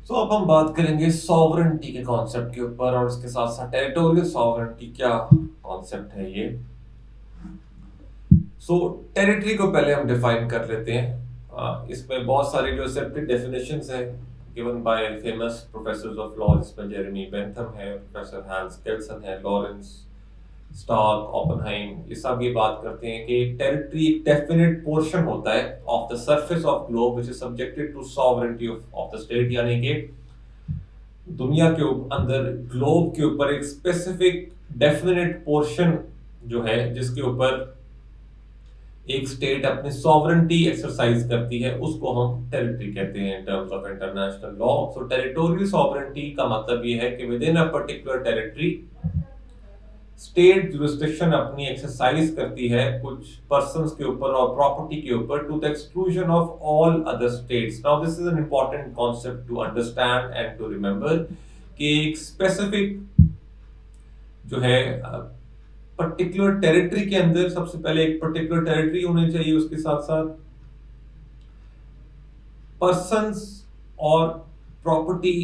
अब हम बात करेंगे सॉवरेंटी के कॉन्सेप्ट के ऊपर और उसके साथ साथ टेरिटोरियल सॉवरेंटी क्या कॉन्सेप्ट है ये। टेरिटरी को पहले हम डिफाइन कर लेते हैं। इसमें बहुत सारी जो सेपरेट डेफिनेशंस है given by famous professors of law, जिसमें जेरेमी बेंथम है, प्रोफेसर हैंस केल्सन है, लॉरेंस स्टार्क, ओपेनहाइम, ये सब ये बात करते हैं कि टेरिटरी एक डेफिनेट पोर्शन होता है of the surface of globe which is subjected to sovereignty of the state, यानी कि दुनिया के अंदर ग्लोब के ऊपर एक स्पेसिफिक डेफिनेट पोर्शन जो है जिसके ऊपर एक स्टेट अपनी सॉवरेंटी एक्सरसाइज करती है, उसको हम टेरिटरी कहते हैं in terms of international law. Territorial sovereignty का मतलब ये है कि with in a particular territory state jurisdiction अपनी एक्सरसाइज करती है कुछ पर्संस के ऊपर और प्रॉपर्टी के ऊपर to the exclusion of all other states. Now this is an important concept to understand and to remember कि एक स्पेसिफिक जो है पर्टिकुलर टेरिटरी के अंदर सबसे पहले एक पर्टिकुलर टेरिटरी होनी चाहिए, उसके साथ साथ पर्संस और प्रॉपर्टी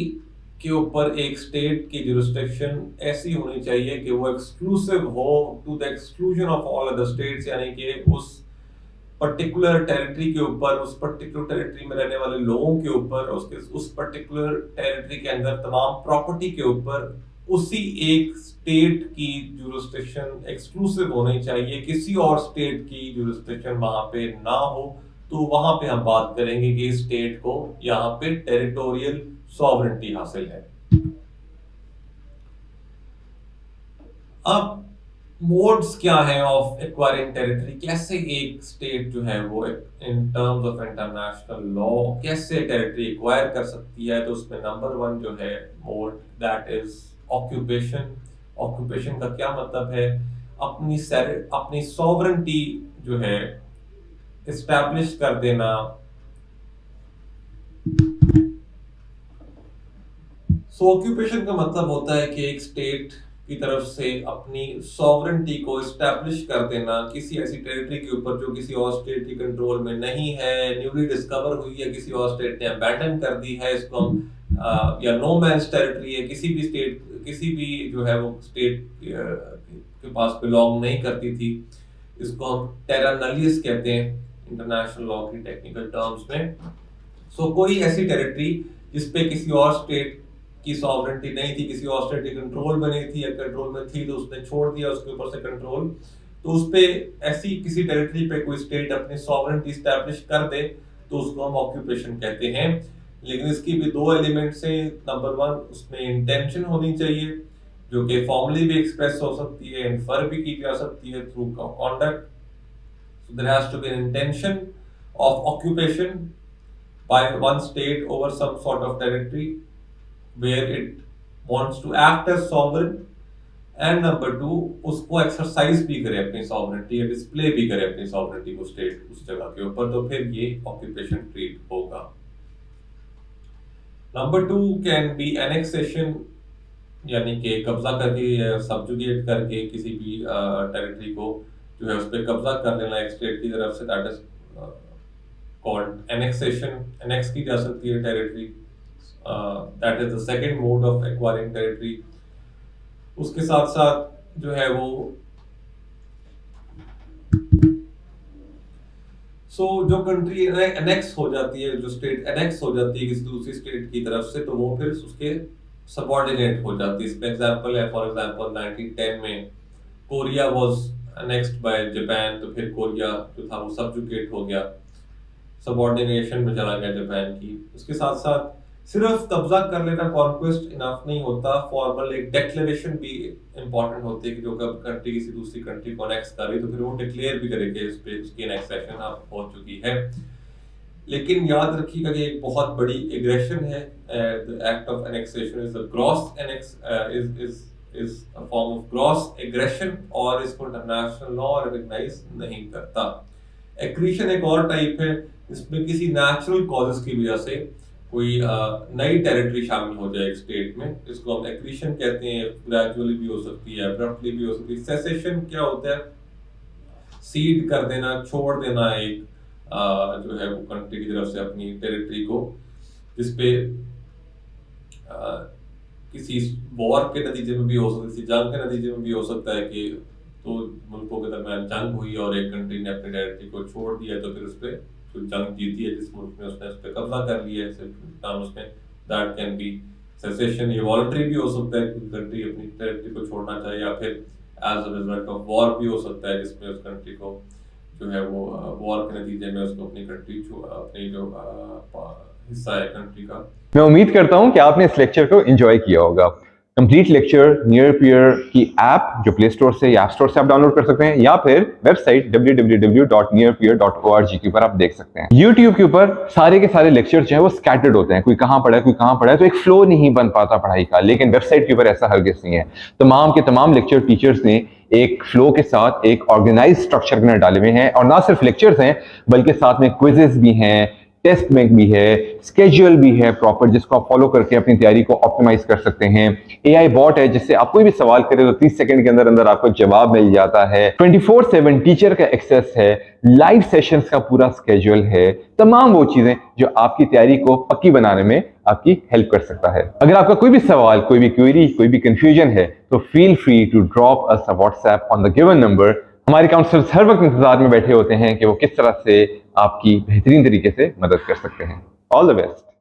के ऊपर एक स्टेट की जुरिस्डिक्शन ऐसी होनी चाहिए कि वो एक्सक्लूसिव हो to the exclusion of all other states, यानी कि उस पर्टिकुलर टेरिटरी के ऊपर, उस पर्टिकुलर टेरिटरी में रहने वाले लोगों के ऊपर, उस पर्टिकुलर टेरिटरी के अंदर तमाम प्रॉपर्टी के ऊपर उसी एक स्टेट की जुरिस्डिक्शन एक्सक्लूसिव होनी चाहिए, किसी और स्टेट की जुरिस्डिक्शन वहां पे ना हो। तो वहां पे हम बात करेंगे कि स्टेट को यहाँ पे टेरिटोरियल सॉवरेंटी हासिल है। अब मोड्स क्या है ऑफ एक्वायरिंग टेरिटरी, कैसे एक स्टेट जो है वो in terms of international law कैसे टेरिटरी एक्वायर कर सकती है, तो उसमें नंबर 1 जो है mode that is occupation. Occupation का क्या मतलब है? अपनी सॉवरेंटी जो है इस्टेब्लिश कर देना। ऑक्यूपेशन का मतलब होता है कि एक स्टेट की तरफ से अपनी सॉवरेंटी को इस्टेब्लिश कर देना किसी ऐसी टेरिटरी के ऊपर जो किसी और स्टेट की कंट्रोल में नहीं है, न्यूली डिस्कवर हुई है, किसी और स्टेट ने अबैंडन कर दी है, इसको हम या नो मैन्स टेरिटरी है, किसी भी स्टेट, किसी भी जो है वो स्टेट के पास बिलोंग नहीं करती थी, इसको हम टेरा नलियस कहते हैं इंटरनेशनल लॉ की टेक्निकल टर्म्स में। कोई ऐसी टेरिटरी जिसपे किसी और स्टेट की सॉवरेंटी नहीं थी, किसी और स्टेट के कंट्रोल में नहीं थी, या कंट्रोल में थी तो उसने छोड़ दिया उसके ऊपर से कंट्रोल, तो उस पे ऐसी किसी टेरिटरी पे कोई स्टेट अपनी सॉवरेंटी स्टैब्लिश कर दे तो उसको हम ऑक्यूपेशन कहते हैं। लेकिन इसकी भी 2 एलिमेंट्स हैं। नंबर 1, उसमें इंटेंशन होनी चाहिए जो कि फॉर्मली भी एक्सप्रेस हो सकती है, इन्फर भी की जा सकती है through conduct. So there has to be an intention of occupation by one state over some sort of territory where it wants to act as sovereign, and number 2 उसको एक्सरसाइज भी करे अपनी सॉवरेंटी या डिस्प्ले भी करे अपनी sovereignty को state उस जगह के ऊपर, तो फिर ये ऑक्यूपेशन ट्रीट होगा। नंबर 2 कैन बी एनेक्सेशन, यानी कि कब्जा करके या सब्जुगेट करके किसी भी टेरिटरी को जो है उस पर कब्जा कर लेना एक स्टेट की तरफ से, that is called annexation। annex की जा सकती है territory, that is the second mode of acquiring territory। उसके साथ साथ जो है वो जो कंट्री एनेक्स हो जाती है, जो स्टेट एनेक्स हो जाती है किसी दूसरी स्टेट की तरफ से, तो वो फिर उसके सबऑर्डिनेट हो जाती है। इसमें एग्जांपल है, फॉर एग्जांपल 1910 में Korea was annexed by Japan, तो फिर कोरिया जो था वो सब्जुगेट हो गया, सबऑर्डिनेशन में चला गया जापान की। उसके साथ साथ सिर्फ कब्जा कर लेना, कॉन्क्वेस्ट इनफ नहीं होता, फॉर्मल एक डिक्लेरेशन भी इंपॉर्टेंट होती है कि जो कंट्री किसी दूसरी कंट्री को अनेक्स कर रही तो फिर वो डिक्लेयर भी करे कि इस पे उसकी एनेक्सेशन अब हो चुकी है। लेकिन याद रखिएगा कि एक बहुत बड़ी एग्रेशन है। The act of annexation is a gross annex is a form of gross aggression, और इसको इंटरनेशनल लॉ रिकॉग्नाइज नहीं करता। एक्रीशन एक और टाइप है इसमें किसी नेचुरल कॉजेस की वजह से कोई नई टेरिटरी शामिल हो जाए एक स्टेट में, इसको हम एक्रीशन कहते हैं। ग्रेजुअली भी हो सकती है, अब्रप्टली भी हो सकती है। सेसेशन क्या होता है? सीड कर देना, छोड़ देना एक जो है वो कंट्री की तरफ से अपनी टेरिटरी को, जिसपे किसी वॉर के नतीजे में भी हो सकता है, किसी जंग के नतीजे में भी हो सकता है कि तो मुल्कों के दरमियान जंग हुई और एक कंट्री ने अपनी टेरिटरी को छोड़ दिया, तो फिर उस पर जो जंग जीती है जिस मुल्क ने, उसने उस पर कब्जा कर लिया है टर्म्स में, दैट कैन बी सेसेशन। ये वॉलंटरी भी हो सकता है कि कंट्री अपनी टेरिटरी को छोड़ना चाहे, या फिर as a result of war भी हो सकता है जिसमें उस कंट्री को जो है वो वॉर के नतीजे में उसको अपनी कंट्री अपनी जो हिस्सा है कंट्री का। मैं उम्मीद करता हूं कि आपने इस लेक्चर को एंजॉय किया होगा। कंप्लीट लेक्चर नियर पियर की ऐप जो प्ले स्टोर से या ऐप स्टोर से आप डाउनलोड कर सकते हैं, या फिर वेबसाइट www.nearpeer.org के ऊपर आप देख सकते हैं। YouTube के ऊपर सारे के सारे लेक्चर जो है वो स्कैटर्ड होते हैं, कोई कहां पढ़ा है कोई कहां पढ़ा है, तो एक फ्लो नहीं बन पाता पढ़ाई का। लेकिन वेबसाइट के ऊपर ऐसा हरगिज नहीं है। तमाम के तमाम लेक्चर टीचर्स ने एक फ्लो के साथ एक ऑर्गेनाइज स्ट्रक्चर में डाले हुए हैं, और ना सिर्फ लेक्चर्स हैं बल्कि साथ में क्विजेस भी हैं, टेस्ट बैंक भी है, स्केड्यूल भी है प्रॉपर, जिसको आप फॉलो करके अपनी तैयारी को ऑप्टिमाइज कर सकते हैं। एआई बॉट है जिससे आप कोई भी सवाल करें तो 30 सेकंड के अंदर अंदर आपको जवाब मिल जाता है। 24/7 टीचर का एक्सेस है, लाइव सेशंस का पूरा स्केड्यूल है, तमाम वो चीजें जो आपकी तैयारी को पक्की बनाने में आपकी हेल्प कर सकता है। अगर आपका कोई भी सवाल, कोई भी क्वेरी, कोई भी कंफ्यूजन है, तो feel free to drop us a WhatsApp on the given number. हमारे काउंसलर्स हर वक्त इंतजार में बैठे होते हैं कि वो किस तरह से आपकी बेहतरीन तरीके से मदद कर सकते हैं। All the best.